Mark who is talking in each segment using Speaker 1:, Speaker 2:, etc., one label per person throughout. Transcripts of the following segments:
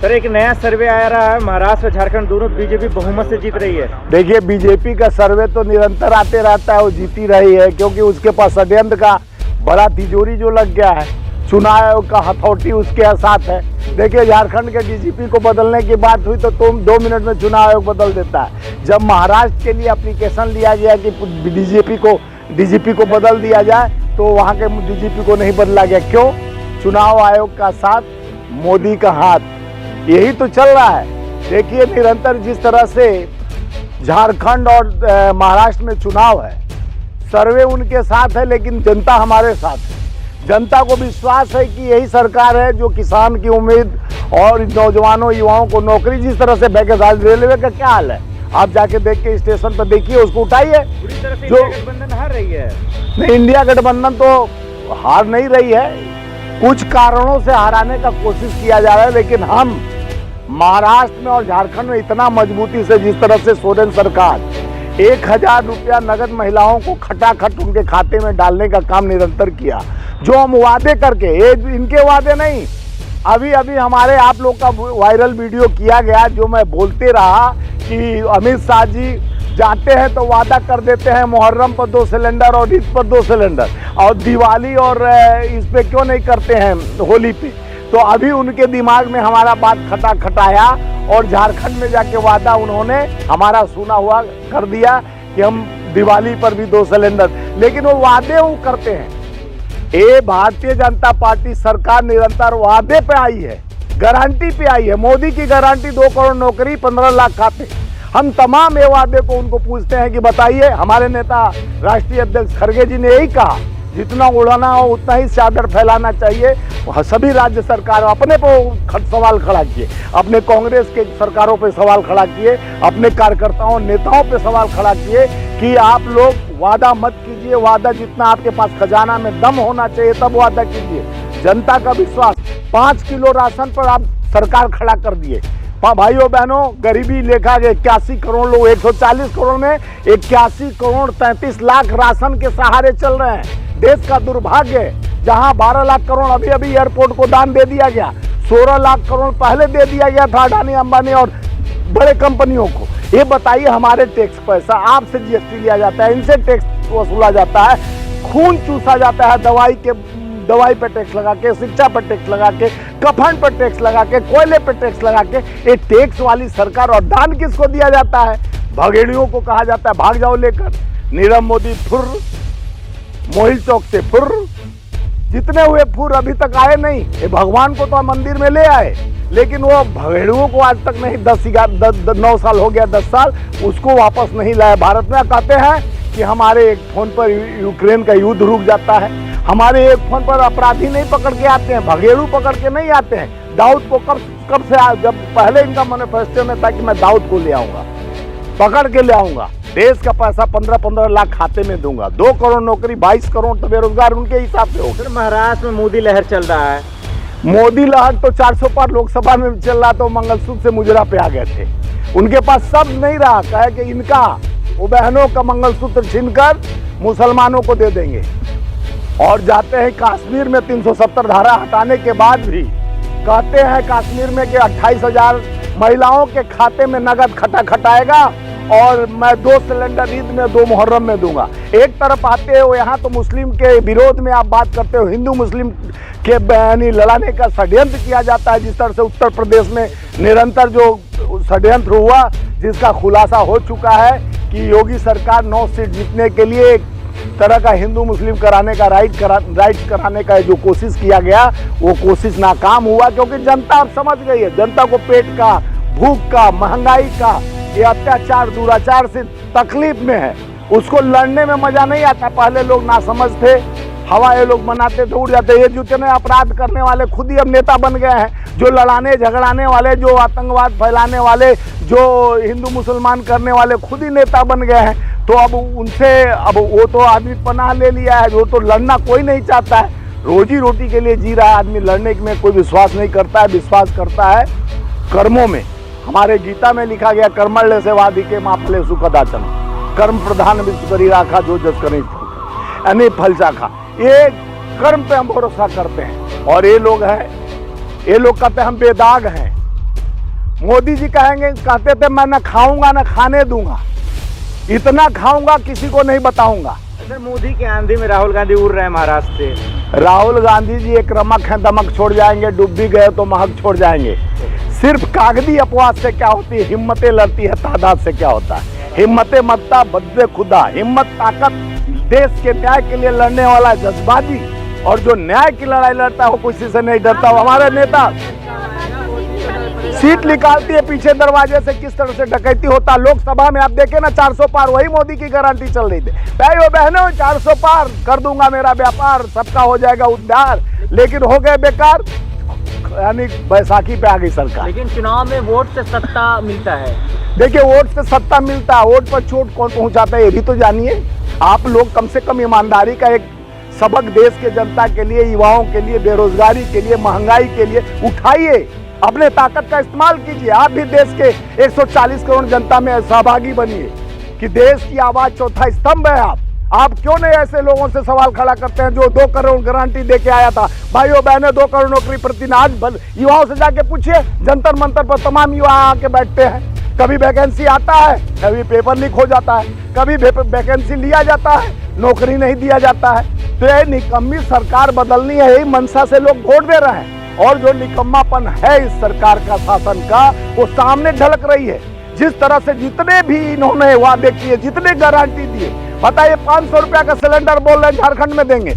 Speaker 1: Sir एक नया सर्वे आ रहा है, महाराष्ट्र और झारखंड दोनों बीजेपी बहुमत से जीत रही है।
Speaker 2: देखिए, बीजेपी का सर्वे तो निरंतर आते रहता है, वो जीती रही है क्योंकि उसके पास षड्यंत्र का बड़ा तिजोरी जो लग गया है, चुनाव आयोग का हथौटी उसके साथ है। देखिए, झारखंड के डीजीपी को बदलने की बात हुई तो 2 मिनट में चुनाव आयोग बदल देता है। जब महाराष्ट्र के लिए एप्लीकेशन लिया गया कि डीजीपी को बदल दिया जाए तो वहाँ के डीजीपी को नहीं बदला गया। क्यों? चुनाव आयोग का साथ, मोदी का हाथ, यही तो चल रहा है। देखिए, निरंतर जिस तरह से झारखंड और महाराष्ट्र में चुनाव है, सर्वे उनके साथ है लेकिन जनता हमारे साथ है। जनता को विश्वास है कि यही सरकार है जो किसान की उम्मीद और नौजवानों युवाओं को नौकरी, जिस तरह से बैकेज, आज रेलवे का क्या हाल है आप जाके देख के स्टेशन पर देखिए, उसको उठाइए।
Speaker 1: पूरी तरह से
Speaker 2: जो
Speaker 1: इंडिया गठबंधन हार रही है।
Speaker 2: नहीं, इंडिया गठबंधन तो हार नहीं रही है, कुछ कारणों से हराने का कोशिश किया जा रहा है। लेकिन हम महाराष्ट्र में और झारखंड में इतना मजबूती से, जिस तरह से सोरेन सरकार 1000 रुपया नगद महिलाओं को खटाखट उनके खाते में डालने का काम निरंतर किया, जो हम वादे करके, ये इनके वादे नहीं, अभी हमारे आप लोग का वायरल वीडियो किया गया जो मैं बोलते रहा कि अमित शाह जी जाते हैं तो वादा कर देते हैं मुहर्रम पर 2 सिलेंडर और ईद पर 2 सिलेंडर, और दिवाली और इस पे क्यों नहीं करते हैं, होली पे। तो अभी उनके दिमाग में हमारा बात खटाया और झारखंड में जाके वादा उन्होंने हमारा सुना हुआ कर दिया कि हम दिवाली पर भी 2 सिलेंडर, लेकिन वो वादे वो करते हैं। ये भारतीय जनता पार्टी सरकार निरंतर वादे पे आई है, गारंटी पे आई है। मोदी की गारंटी 2 करोड़ नौकरी, 15 लाख खाते। हम तमाम ये वादे को उनको पूछते हैं कि बताइए। हमारे नेता राष्ट्रीय अध्यक्ष खड़गे जी ने यही कहा, जितना उड़ाना हो उतना ही चादर फैलाना चाहिए। सभी राज्य सरकार अपने पर सवाल खड़ा किए, अपने कांग्रेस के सरकारों पे सवाल खड़ा किए, अपने कार्यकर्ताओं नेताओं पे सवाल खड़ा किए कि आप लोग वादा मत कीजिए, वादा जितना आपके पास खजाना में दम होना चाहिए तब वादा कीजिए। जनता का विश्वास, 5 किलो राशन पर आप सरकार खड़ा कर दिए। भाइयों बहनों, गरीबी लेखा के 81 करोड़ लोग, 140 करोड़ में 81 करोड़ 33 लाख राशन के सहारे चल रहे हैं। देश का दुर्भाग्य है, जहां 12 लाख करोड़ अभी एयरपोर्ट को दान दे दिया गया, 16 लाख करोड़ पहले दे दिया गया था अडानी अंबानी और बड़े कंपनियों को। ये बताइए, हमारे टैक्स पैसा, आपसे जीएसटी लिया जाता है, इनसे टैक्स वसूला जाता है, खून चूसा जाता है, दवाई पे टैक्स लगा के, शिक्षा पर टैक्स लगा के, कफन पर टैक्स लगा के, कोयले पर टैक्स लगा के। ये टैक्स वाली सरकार, और दान किसको दिया जाता है? भगेड़ियों को कहा जाता है भाग जाओ लेकर। नीरव मोदी फुर, मोहिल चौक से फुर, जितने हुए फुर अभी तक आए नहीं। ये भगवान को तो मंदिर में ले आए, लेकिन वो भगेड़ुओं को आज तक नहीं, 9 साल हो गया, 10 साल, उसको वापस नहीं लाया। भारत में कहते हैं कि हमारे एक फोन पर यूक्रेन का युद्ध रुक जाता है, हमारे एक फोन पर अपराधी नहीं पकड़ के आते हैं, भगेड़ू पकड़ के नहीं आते हैं। दाऊद को कब से, जब पहले इनका मैनिफेस्टो में था कि मैं दाऊद को ले आऊंगा, पकड़ के ले आऊंगा, देश का पैसा 15-15 लाख खाते में दूंगा, 2 करोड़ नौकरी, 22 करोड़ तो बेरोजगार उनके हिसाब से हो।
Speaker 1: सर महाराष्ट्र में मोदी लहर चल रहा है।
Speaker 2: मोदी लहर तो 400 पार लोकसभा में चल रहा, तो मंगलसूत्र से मुजरा पे आ गए थे। उनके पास शब्द नहीं रहा, कहे कि इनका, वो बहनों का मंगलसूत्र छीनकर मुसलमानों को दे देंगे। और जाते हैं कश्मीर में 370 धारा हटाने के बाद भी कहते हैं कश्मीर में कि 28,000 महिलाओं के खाते में नगद खटाएगा और मैं 2 सिलेंडर ईद में, 2 मुहर्रम में दूंगा। एक तरफ आते हो यहाँ तो मुस्लिम के विरोध में आप बात करते हो, हिंदू मुस्लिम के बयानी लड़ाने का षड्यंत्र किया जाता है। जिस तरह से उत्तर प्रदेश में निरंतर जो षड्यंत्र हुआ, जिसका खुलासा हो चुका है कि योगी सरकार 9 सीट जीतने के लिए एक तरह का हिंदू मुस्लिम कराने का राइट कराने का जो कोशिश किया गया, वो कोशिश नाकाम हुआ, क्योंकि जनता अब समझ गई है। जनता को पेट का, भूख का, महंगाई का, ये अत्याचार दुराचार से तकलीफ में है, उसको लड़ने में मजा नहीं आता। पहले लोग नासमझ थे, हवा ये लोग बनाते थे, उड़ जाते। ये जितने अपराध करने वाले खुद ही अब नेता बन गए हैं, जो लड़ाने झगड़ाने वाले, जो आतंकवाद फैलाने वाले, जो हिंदू मुसलमान करने वाले खुद ही नेता बन गए हैं। तो अब उनसे, अब वो तो आदमी पनाह ले लिया है, वो तो लड़ना कोई नहीं चाहता है, रोजी रोटी के लिए जी रहा है आदमी, लड़ने में कोई विश्वास नहीं करता है, विश्वास करता है कर्मों में। हमारे गीता में लिखा गया, कर्मण्य से वाधिके मां फलेषु कदाचन, कर्म प्रधान विश्व करी राखा जो जस करे यानी फल चाखा। ये कर्म पे हम भरोसा करते हैं। और ये लोग हैं, ये लोग कहते हैं हम बेदाग हैं, मोदी जी कहते थे मैं ना खाऊंगा ना खाने दूंगा, इतना खाऊंगा किसी को नहीं बताऊंगा।
Speaker 1: सर मोदी के आंधी में राहुल गांधी उड़ रहे हैं महाराष्ट्र से।
Speaker 2: राहुल गांधी जी एक रमक है दमक छोड़ जाएंगे, डूब भी गए तो महक छोड़ जाएंगे। सिर्फ कागजी अपवाद से क्या होती है, हिम्मतें लड़ती है तादाद से क्या होता है। हिम्मतें मत्ता बदले खुदा, हिम्मत ताकत देश के न्याय के लिए लड़ने वाला जज्बाजी, और जो न्याय की लड़ाई लड़ता है वो किसी से नहीं डरता। हमारे नेता सीट निकालती है पीछे दरवाजे से, किस तरह से डकैती होता। लोकसभा में आप देखे ना 400 पार, वही मोदी की गारंटी चल रही थी। भाइयों बहनों 400 पार कर दूंगा, मेरा व्यापार सबका हो जाएगा उद्धार, लेकिन हो गए बेकार। यानी बैसाखी पे आ गई सरकार।
Speaker 1: लेकिन चुनाव में वोट से सत्ता मिलता है।
Speaker 2: देखिए वोट से सत्ता मिलता है, वोट पर चोट कौन पहुंचाता है ये भी तो जानिए। आप लोग कम से कम ईमानदारी का एक सबक देश के जनता के लिए, युवाओं के लिए, बेरोजगारी के लिए, महंगाई के लिए उठाइए, अपने ताकत का इस्तेमाल कीजिए। आप भी देश के 140 करोड़ जनता में सहभागी बनिए कि देश की आवाज चौथा स्तंभ है आप क्यों नहीं ऐसे लोगों से सवाल खड़ा करते हैं जो 2 करोड़ गारंटी देके आया था। भाइयों बहनों 2 करोड़ नौकरी प्रतिदिन, आज युवाओं से जाके पूछिए, जंतर मंतर पर तमाम युवा आके बैठते हैं। कभी वैकेंसी आता है, कभी पेपर लीक हो जाता है, कभी वैकेंसी लिया जाता है, नौकरी नहीं दिया जाता है। तो ये निकम्मी सरकार बदलनी है, यही मंशा से लोग वोट दे रहे हैं। और जो निकम्मापन है इस सरकार का, शासन का, वो सामने झलक रही है। जिस तरह से जितने भी इन्होंने वादे किए, जितने गारंटी दिए, बताइए 500 रुपया का सिलेंडर बोल रहे हैं झारखंड में देंगे,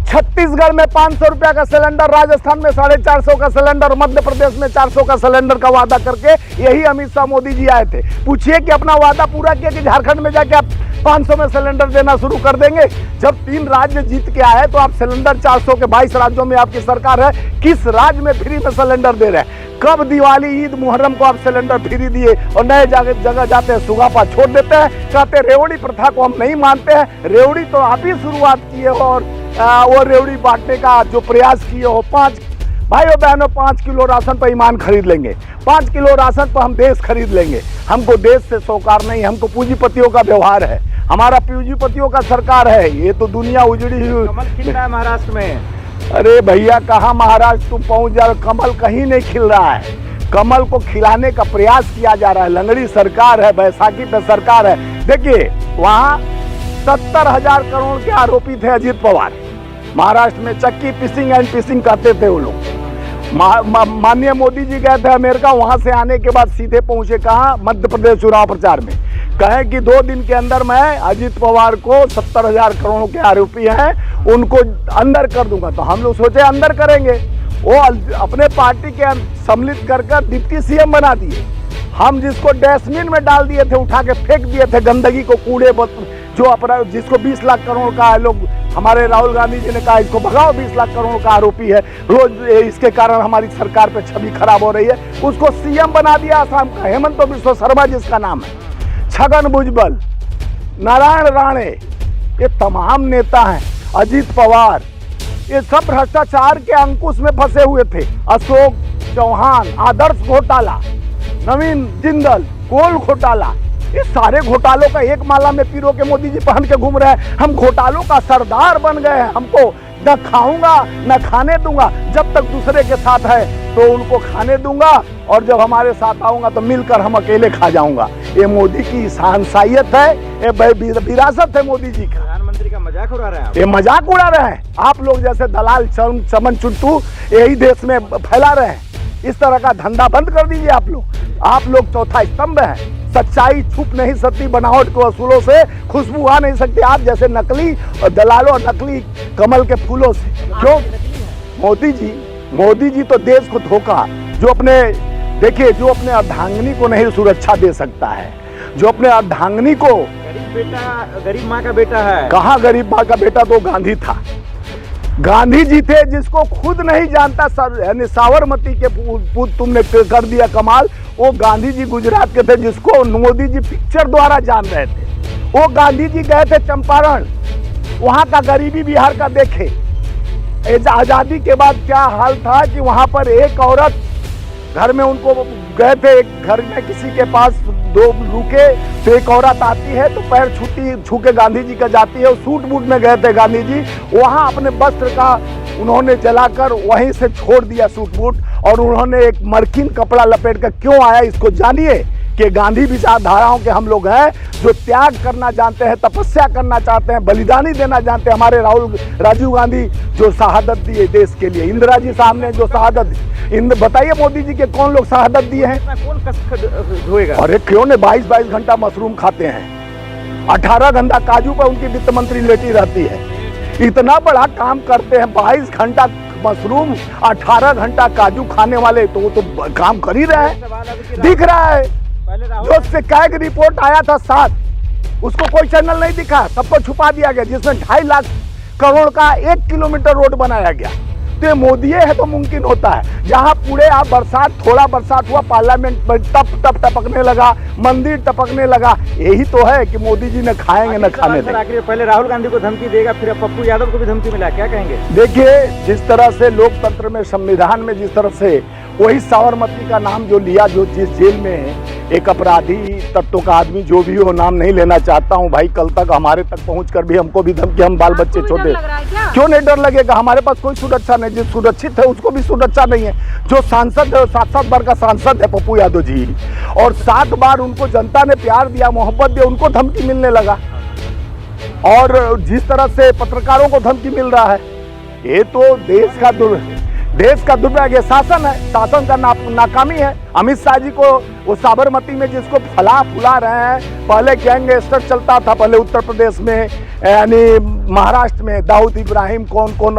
Speaker 2: छत्तीसगढ़ में 500 रुपया का सिलेंडर, राजस्थान में 450 का सिलेंडर, मध्य प्रदेश में 400 का सिलेंडर का वादा करके यही अमित शाह मोदी जी आए थे। पूछिए कि अपना वादा पूरा किया कि झारखंड में जाके आप 500 में सिलेंडर देना शुरू कर देंगे। जब 3 राज्य जीत के आए तो आप सिलेंडर 400 के 22 राज्यों में आपकी सरकार है, किस राज्य में फ्री में सिलेंडर दे रहे हैं? कब दिवाली, ईद, मुहर्रम को आप सिलेंडर फ्री दिए और नए जगह जाते हैं सुगापा छोड़ देते हैं, कहते हैं रेवड़ी प्रथा को हम नहीं मानते हैं। रेवड़ी तो आप ही शुरुआत किए हो और वो रेवड़ी बांटने का जो प्रयास किए हो। 5 भाइयों बहनों 5 किलो राशन पर ईमान खरीद लेंगे, 5 किलो राशन पर हम देश खरीद लेंगे। हमको देश से सौकार नहीं, हमको पूंजीपतियों का व्यवहार है, हमारा पूंजीपतियों का सरकार है। ये तो दुनिया उजड़ी हुई।
Speaker 1: कमल खिल रहा है महाराष्ट्र में।
Speaker 2: अरे भैया कहाँ महाराष्ट्र तुम पहुंच जाओ, कमल कहीं नहीं खिल रहा है। कमल को खिलाने का प्रयास किया जा रहा है। लंगड़ी सरकार है, बैसाखी पे सरकार है। देखिए वहाँ 70,000 करोड़ के आरोपी थे अजीत पवार। महाराष्ट्र में चक्की पिसिंग एंड पिसिंग कहते थे वो लोग। माननीय मोदी जी गए थे अमेरिका, वहां से आने के बाद सीधे पहुंचे कहाँ, मध्य प्रदेश चुनाव प्रचार में। कहे कि 2 दिन के अंदर मैं अजीत पवार को 70,000 करोड़ के आरोपी हैं उनको अंदर कर दूंगा। तो हम लोग सोचे अंदर करेंगे, वो अपने पार्टी के सम्मिलित कर डिप्टी सीएम बना दिए। हम जिसको डस्टबिन में डाल दिए थे, उठा के फेंक दिए थे गंदगी को, कूड़े जो अपराध, जिसको 20 लाख करोड़ का लोग, हमारे राहुल गांधी जी ने कहा इसको भगाओ, 20 लाख करोड़ का आरोपी है, रोज इसके कारण हमारी सरकार पे छवि खराब हो रही है। उसको सीएम बना दिया असम का, हेमंत बिस्वा शर्मा जिसका नाम है, छगन भुजबल, नारायण राणे, ये तमाम नेता हैं, अजीत पवार, ये सब भ्रष्टाचार के अंकुश में फंसे हुए थे। अशोक चौहान, आदर्श घोटाला, नवीन जिंदल, कोल घोटाला, ये सारे घोटालों का एक माला में पीरो के मोदी जी पहन के घूम रहे हैं। हम घोटालों का सरदार बन गए हैं। हमको न खाऊंगा न खाने दूंगा, जब तक दूसरे के साथ है तो उनको खाने दूंगा, और जब हमारे साथ आऊंगा तो मिलकर हम अकेले खा जाऊंगा। ये मोदी की शहंशाहियत है, ये विरासत है मोदी जी का।
Speaker 1: प्रधानमंत्री का मजाक उड़ा रहे हैं आप।
Speaker 2: ये मजाक उड़ा रहे हैं। आप लोग जैसे दलाल चमन चुट्टू यही देश में फैला रहे हैं। इस तरह का धंधा बंद कर दीजिए आप लोग चौथा स्तंभ हैं। सच्चाई छुप नहीं सकती बनावट के असूलों से, खुशबू आ नहीं सकती आप जैसे नकली और दलालों और नकली कमल के फूलों से। क्यों? मोदी जी तो देश को धोखा, जो अपने देखिए जो अपने अर्धांगिनी को नहीं सुरक्षा दे सकता है, जो अपने अर्धांगिनी को,
Speaker 1: गरीब माँ का बेटा है।
Speaker 2: कहाँ गरीब माँ का बेटा, तो गांधी था। गांधी जी थे जिसको खुद नहीं जानता, यानी साबरमती के पूत तुमने कर दिया कमाल। वो गांधी जी गुजरात के थे जिसको मोदी जी पिक्चर द्वारा जान रहे थे। वो गांधी जी गए थे चंपारण, वहां का गरीबी बिहार का देखे। आजादी के बाद क्या हाल था कि वहां पर एक औरत घर में, उनको गए थे एक घर में किसी के पास, 2 रुके तो एक औरत आती है तो पैर छू के गांधी जी का जाती है। सूट बूट में गए थे गांधी जी, वहां अपने वस्त्र का उन्होंने जलाकर वहीं से छोड़ दिया सूट बूट, और उन्होंने एक मरकिन कपड़ा लपेट कर क्यों आया, इसको जानिए कि गांधी विचारधाराओं के हम लोग हैं जो त्याग करना जानते हैं, तपस्या करना चाहते हैं, बलिदानी देना जानते हैं। हमारे राजीव गांधी जो शहादत दिए देश के लिए, इंदिरा जी साहब ने जो शहादत, बताइए मोदी जी के कौन लोग शहादत दिए हैं?
Speaker 1: कौन कसक धोएगा?
Speaker 2: अरे क्यों ने 22-22 घंटा मशरूम खाते हैं, 18 घंटा काजू पर उनकी वित्त मंत्री लेटी रहती है। इतना बड़ा काम करते हैं, 22 घंटा मशरूम, 18 घंटा काजू खाने वाले, तो वो तो काम कर ही रहे हैं, दिख रहा है। जो शिकायत रिपोर्ट आया था 7, उसको कोई चैनल नहीं दिखा, सबको छुपा दिया गया, जिसमें 2.5 लाख करोड़ का 1 किलोमीटर रोड बनाया गया। तो ये मोदी है तो मुमकिन होता है। जहां पूरे आप बरसात, थोड़ा बरसात हुआ, पार्लियामेंट में टप टपकने लगा, मंदिर टपकने लगा। यही तो है कि मोदी जी ने खाएंगे न खाने देंगे।
Speaker 1: पहले राहुल गांधी को धमकी देगा, फिर पप्पू यादव को भी धमकी मिला, क्या कहेंगे?
Speaker 2: देखिए, जिस तरह से लोकतंत्र में, संविधान में जिस तरह से वही साबरमती का नाम जो लिया, जो जिस जेल में एक अपराधी तत्व का आदमी जो भी हो, नाम नहीं लेना चाहता हूं भाई, कल तक हमारे तक पहुंचकर भी हमको भी धमकी, हम बाल बच्चे छोटे, क्यों नहीं डर लगेगा? हमारे पास कोई सुरक्षा नहीं, जो सुरक्षित है उसको भी सुरक्षा नहीं है। जो सांसद है, 7-7 बार का सांसद है पप्पू यादव जी, और 7 बार उनको जनता ने प्यार दिया, मोहब्बत दिया, उनको धमकी मिलने लगा। और जिस तरह से पत्रकारों को धमकी मिल रहा है, ये तो देश का दुर्भाग्य, शासन है, शासन का नाकामी है। अमित शाह जी को वो साबरमती में जिसको फुला रहे हैं, पहले गैंगस्टर चलता था, पहले उत्तर प्रदेश में, यानी महाराष्ट्र में दाऊद इब्राहिम, कौन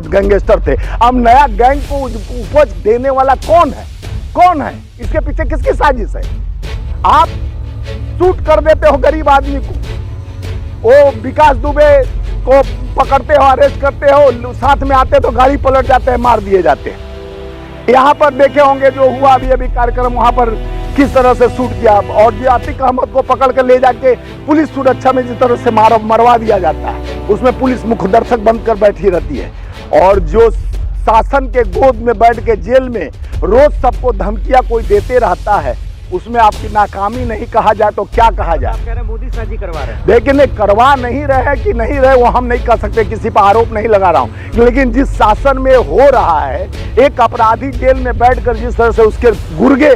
Speaker 2: गैंगस्टर थे। अब नया गैंग को उपज देने वाला कौन है? इसके पीछे किसकी साजिश है? आप शूट कर देते हो गरीब आदमी को, वो विकास दुबे को पकड़ते हो, अरेस्ट करते हो, साथ में आते तो गाड़ी पलट जाते हैं, मार दिए जाते हैं। यहाँ पर देखे होंगे जो हुआ अभी कार्यक्रम, वहां पर किस तरह से शूट किया, और जो आतिक अहमद को पकड़ कर ले जाके पुलिस सुरक्षा में जिस तरह से मरवा दिया जाता है, उसमें पुलिस मुख्य दर्शक बनकर बैठी रहती है। और जो शासन के गोद में बैठ के जेल में रोज सबको धमकियां कोई देते रहता है, उसमें आपकी नाकामी नहीं कहा जाए तो क्या कहा जाए?
Speaker 1: आप कह रहे हैं मोदी साजी करवा रहे हैं,
Speaker 2: लेकिन करवा नहीं रहे कि नहीं रहे वो हम नहीं कह सकते, किसी पर आरोप नहीं लगा रहा हूं। लेकिन जिस शासन में हो रहा है, एक अपराधी जेल में बैठकर जिस तरह से उसके गुर्गे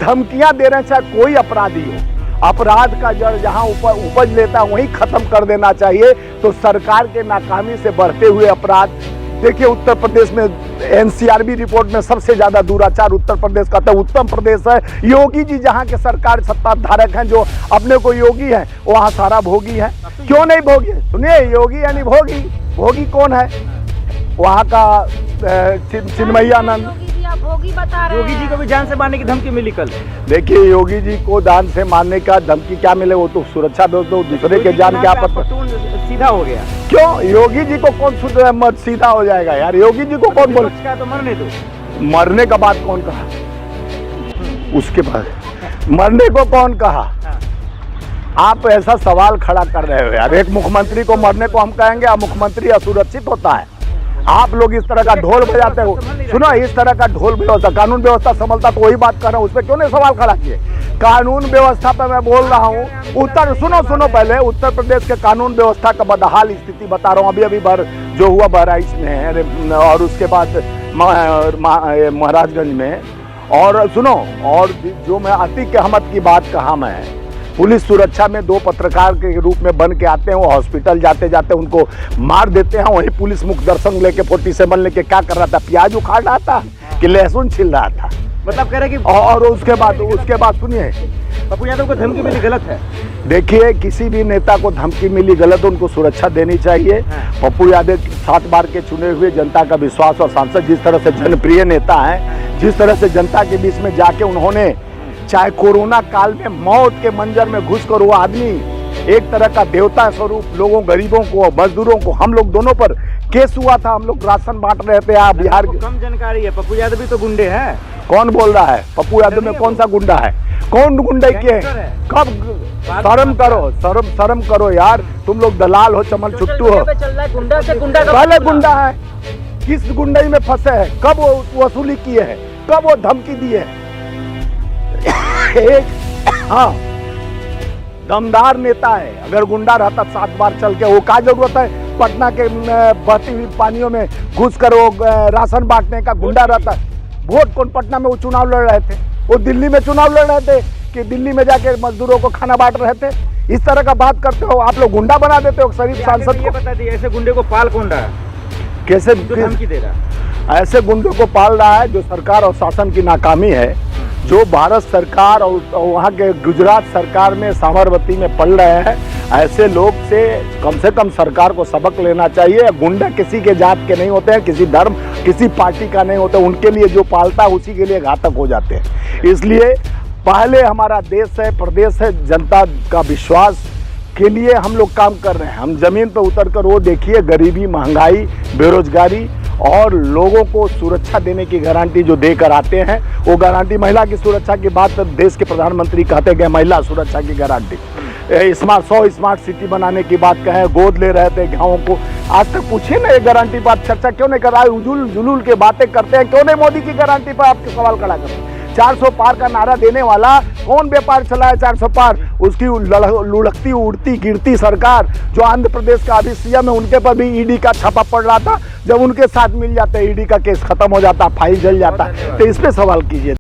Speaker 2: धमकियां दे रहे हैं, चाहे कोई अपराधी हो, अपराध का जड़ जहां उपज लेता है वहीं खत्म कर देना चाहिए। तो सरकार के नाकामी से बढ़ते हुए अपराध, देखिए उत्तर प्रदेश में एनसीआरबी रिपोर्ट में सबसे ज्यादा दुराचार उत्तर प्रदेश का, तो उत्तम प्रदेश है। योगी जी जहां के सरकार सत्ता धारक हैं, जो अपने को योगी हैं, वहां सारा भोगी है। क्यों नहीं भोगी? सुनिए, योगी यानी भोगी कौन है? वहां का चिन्मयानंद
Speaker 3: भोगी बता रहे हैं।
Speaker 1: योगी जी को भी जान से मारने की धमकी मिली कल।
Speaker 2: देखिए, योगी जी को जान से मारने का धमकी क्या मिले, वो तो सुरक्षा दो, दूसरे के जान क्या पता
Speaker 1: सीधा हो गया।
Speaker 2: क्यों योगी जी को कौन सीधा हो जाएगा यार? योगी जी को कौन बोल,
Speaker 1: तो मरने दो,
Speaker 2: मरने का बात कौन कहा? उसके बाद मरने को कौन कहा? आप ऐसा सवाल खड़ा कर रहे हो यार। एक मुख्यमंत्री को मरने को हम कहेंगे? मुख्यमंत्री असुरक्षित होता है? आप लोग इस तरह का ढोल बजाते हो। सुनो, इस तरह का ढोल व्यवस्था, कानून व्यवस्था संभलता तो वही बात कर रहा हूँ, उस पर क्यों नहीं सवाल खड़ा किए? कानून व्यवस्था पे मैं बोल रहा हूँ। सुनो पहले उत्तर प्रदेश के कानून व्यवस्था का बदहाल स्थिति बता रहा हूँ। अभी जो हुआ बहराइच में, और उसके बाद महाराजगंज में, और सुनो, और जो मैं आतिक अहमद की बात कहा, मैं पुलिस सुरक्षा में 2 पत्रकार के रूप में बन के आते हैं, वो हॉस्पिटल जाते जाते उनको मार देते हैं। वहीं पुलिस मुख्य दर्शन लेके 47 लेके क्या कर रहा था? प्याज उखाड़ रहा था कि लहसुन छिल रहा था?
Speaker 1: मतलब कह रहे कि
Speaker 2: और उसके बाद सुनिए,
Speaker 1: पप्पू यादव को धमकी मिली गलत है।
Speaker 2: देखिए, किसी भी नेता को धमकी मिली गलत, उनको सुरक्षा देनी चाहिए। पप्पू यादव 7 बार के चुने हुए, जनता का विश्वास और सांसद, जिस तरह से जनप्रिय नेता है, जिस तरह से जनता के बीच में जाके उन्होंने, चाहे कोरोना काल में मौत के मंजर में घुसकर वो आदमी एक तरह का देवता स्वरूप लोगों, गरीबों को, मजदूरों को, हम लोग दोनों पर केस हुआ था, हम लोग राशन बांट रहे थे। आप बिहार के
Speaker 1: कम जानकारी है, पप्पू यादव भी तो गुंडे हैं।
Speaker 2: कौन बोल रहा है? पप्पू यादव में कौन सा गुंडा है? कौन गुंडे के? कब? शर्म करो यार, तुम लोग दलाल हो, चमल छुट्टू हो। पहले गुंडा है, किस गुंडई में फंसे है? कब वो वसूली किए है? कब वो धमकी दिए है? हाँ, दमदार नेता है। अगर गुंडा रहता 7 बार चल के, वो क्या जरूरत है पटना के बहती हुई पानियों में घुस कर वो राशन बांटने का? गुंडा रहता वोट कौन, पटना में वो चुनाव लड़ रहे थे, वो दिल्ली में चुनाव लड़ रहे थे कि दिल्ली में जाके मजदूरों को खाना बांट रहे थे। इस तरह का बात करते हो आप लोग, गुंडा बना देते हो शरीफ सांसद
Speaker 1: ये
Speaker 2: को।
Speaker 1: बता दिए ऐसे गुंडे को पाल कौन रहा है,
Speaker 2: कैसे
Speaker 1: जो धमकी दे रहा है?
Speaker 2: ऐसे गुंडों को पाल रहा है जो सरकार और शासन की नाकामी है, जो भारत सरकार और वहाँ के गुजरात सरकार में साबरमती में पल रहे हैं। ऐसे लोग से कम सरकार को सबक लेना चाहिए। गुंडा किसी के जात के नहीं होते हैं, किसी धर्म किसी पार्टी का नहीं होता, उनके लिए जो पालता है उसी के लिए घातक हो जाते हैं। इसलिए पहले हमारा देश है, प्रदेश है, जनता का विश्वास के लिए हम लोग काम कर रहे हैं। हम जमीन पर उतर कर वो देखिए, गरीबी, महंगाई, बेरोजगारी और लोगों को सुरक्षा देने की गारंटी जो देकर आते हैं, वो गारंटी, महिला की सुरक्षा की बात देश के प्रधानमंत्री कहते गए, महिला सुरक्षा की गारंटी, 100 स्मार्ट सिटी बनाने की बात कहें, गोद ले रहे थे गाँवों को। आज तक पूछिए ना, ये गारंटी बात चर्चा क्यों नहीं कर रहा है? उजुल जुलूल के बातें करते हैं, क्यों नहीं मोदी की गारंटी पर आपके सवाल खड़ा करते हैं? 400 पार का नारा देने वाला कौन व्यापार चला है? 400 पार, उसकी लुढ़कती उड़ती गिरती सरकार जो आंध्र प्रदेश का अभी सीएम है, उनके पर भी ईडी का छापा पड़ रहा था। जब उनके साथ मिल जाते ईडी का केस खत्म हो जाता, फाइल जल जाता। तो इस पे सवाल कीजिए।